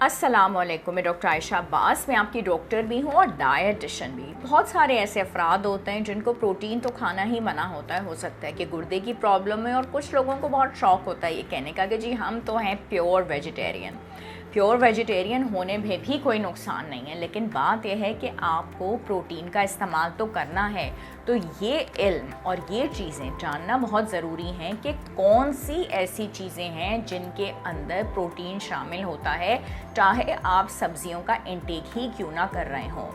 अस्सलामुअलैकुम, मैं डॉक्टर आयशा अब्बास। मैं आपकी डॉक्टर भी हूँ और डायटिशियन भी। बहुत सारे ऐसे अफराद होते हैं जिनको प्रोटीन तो खाना ही मना होता है। हो सकता है कि गुर्दे की प्रॉब्लम है, और कुछ लोगों को बहुत शौक़ होता है ये कहने का कि जी हम तो हैं प्योर वेजिटेरियन। प्योर वेजिटेरियन होने में भी कोई नुकसान नहीं है, लेकिन बात यह है कि आपको प्रोटीन का इस्तेमाल तो करना है। तो ये इल्म और ये चीज़ें जानना बहुत ज़रूरी हैं कि कौन सी ऐसी चीज़ें हैं जिनके अंदर प्रोटीन शामिल होता है, चाहे आप सब्जियों का इंटेक ही क्यों ना कर रहे हों।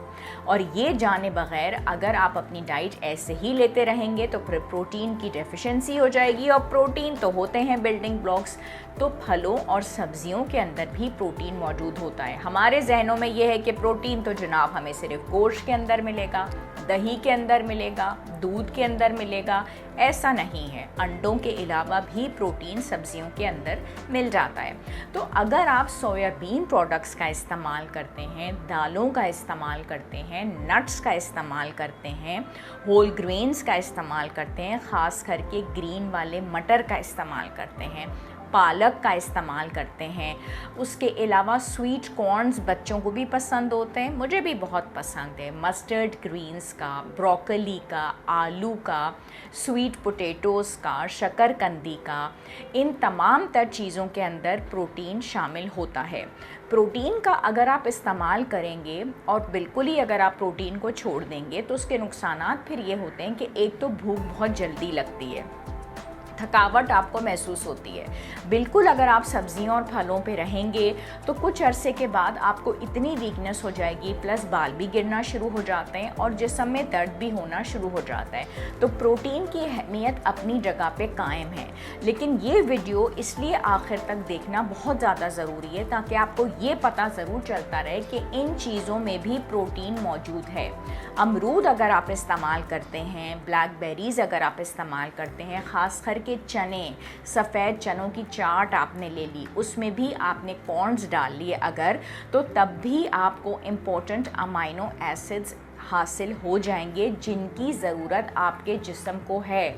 और ये जाने बगैर अगर आप अपनी डाइट ऐसे ही लेते रहेंगे तो फिर प्रोटीन की डेफिशिएंसी हो जाएगी, और प्रोटीन तो होते हैं बिल्डिंग ब्लॉक्स। तो फलों और सब्जियों के अंदर भी प्रोटीन मौजूद होता है। हमारे जहनों में यह है कि प्रोटीन तो जनाब हमें सिर्फ गोश्त के अंदर मिलेगा, दही के अंदर मिलेगा, दूध के अंदर मिलेगा। ऐसा नहीं है, अंडों के अलावा भी प्रोटीन सब्जियों के अंदर मिल जाता है। तो अगर आप सोयाबीन प्रोडक्ट्स का इस्तेमाल करते हैं, दालों का इस्तेमाल करते हैं, नट्स का इस्तेमाल करते हैं, होल ग्रेन्स का इस्तेमाल करते हैं, ख़ास करके ग्रीन वाले मटर का इस्तेमाल करते हैं, पालक का इस्तेमाल करते हैं, उसके अलावा स्वीट कॉर्न्स बच्चों को भी पसंद होते हैं, मुझे भी बहुत पसंद है, मस्टर्ड ग्रीन्स का, ब्रोकली का, आलू का, स्वीट पोटैटोज़ का, शकरकंदी का, इन तमाम तर चीज़ों के अंदर प्रोटीन शामिल होता है। प्रोटीन का अगर आप इस्तेमाल करेंगे और बिल्कुल ही अगर आप प्रोटीन को छोड़ देंगे तो उसके नुकसानात फिर ये होते हैं कि एक तो भूख बहुत जल्दी लगती है, थकावट आपको महसूस होती है। बिल्कुल अगर आप सब्जियों और फलों पे रहेंगे तो कुछ अरसे के बाद आपको इतनी वीकनेस हो जाएगी, प्लस बाल भी गिरना शुरू हो जाते हैं और जिस्म में दर्द भी होना शुरू हो जाता है। तो प्रोटीन की अहमियत अपनी जगह पे कायम है, लेकिन ये वीडियो इसलिए आखिर तक देखना बहुत ज़्यादा ज़रूरी है ताकि आपको ये पता ज़रूर चलता रहे कि इन चीज़ों में भी प्रोटीन मौजूद है। अमरूद अगर आप इस्तेमाल करते हैं, ब्लैकबेरीज़ अगर आप इस्तेमाल करते हैं, ख़ास के चने, सफ़ेद चनों की चाट आपने ले ली, उसमें भी आपने कॉर्न्स डाल लिए अगर, तो तब भी आपको इम्पोर्टेंट अमाइनो एसिड्स हासिल हो जाएंगे जिनकी ज़रूरत आपके जिस्म को है।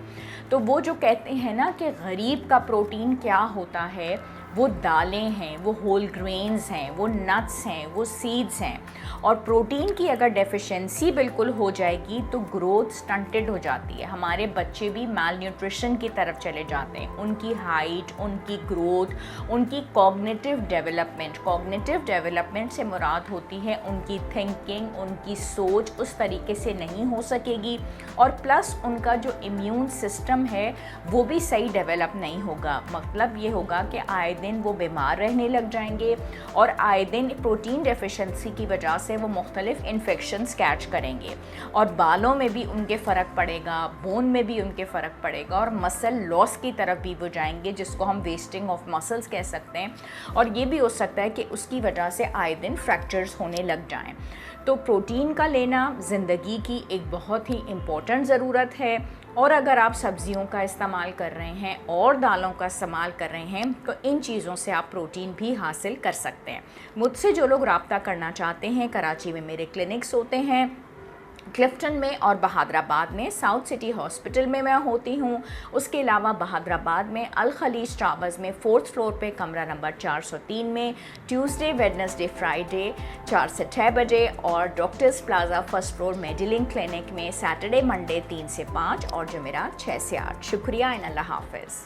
तो वो जो कहते हैं ना कि गरीब का प्रोटीन क्या होता है, वो दालें हैं, वो होल ग्रेन्स हैं, वो नट्स हैं, वो सीड्स हैं। और प्रोटीन की अगर डेफिशिएंसी बिल्कुल हो जाएगी तो ग्रोथ स्टंटेड हो जाती है। हमारे बच्चे भी माल न्यूट्रिशन की तरफ चले जाते हैं। उनकी हाइट, उनकी ग्रोथ, उनकी कॉग्निटिव डेवलपमेंट से मुराद होती है उनकी थिंकिंग, उनकी सोच उस तरीके से नहीं हो सकेगी, और प्लस उनका जो इम्यून सिस्टम है वो भी सही डेवलप नहीं होगा। मतलब ये होगा कि आए दिन वो बीमार रहने लग जाएंगे, और आए दिन प्रोटीन डेफिशिएंसी की वजह से वो मुख्तलिफ इन्फेक्शंस कैच करेंगे, और बालों में भी उनके फ़र्क पड़ेगा, बोन में भी उनके फ़र्क पड़ेगा, और मसल लॉस की तरफ भी वो जाएंगे, जिसको हम वेस्टिंग ऑफ मसल्स कह सकते हैं। और ये भी हो सकता है कि उसकी वजह से आए दिन फ्रैक्चर्स होने लग जाएं। तो प्रोटीन का लेना ज़िंदगी की एक बहुत ही इम्पोर्टेंट ज़रूरत है। और अगर आप सब्जियों का इस्तेमाल कर रहे हैं और दालों का इस्तेमाल कर रहे हैं तो इन चीज़ों से आप प्रोटीन भी हासिल कर सकते हैं। मुझसे जो लोग रब्ता करना चाहते हैं, कराची में मेरे क्लिनिक्स होते हैं, क्लिफ्टन में और बहादराबाद में साउथ सिटी हॉस्पिटल में मैं होती हूँ। उसके अलावा बहादराबाद में अल खलीज टावर्स में 4th फ्लोर पे कमरा नंबर 403 में ट्यूसडे, वेडनेसडे, फ्राइडे 4 से 6 बजे, और doctors plaza 1st floor Medilink clinic में सैटरडे, मंडे 3 से 5 और जुमेरात 6 से 8। शुक्रिया, इन अल्लाह हाफ़िज़।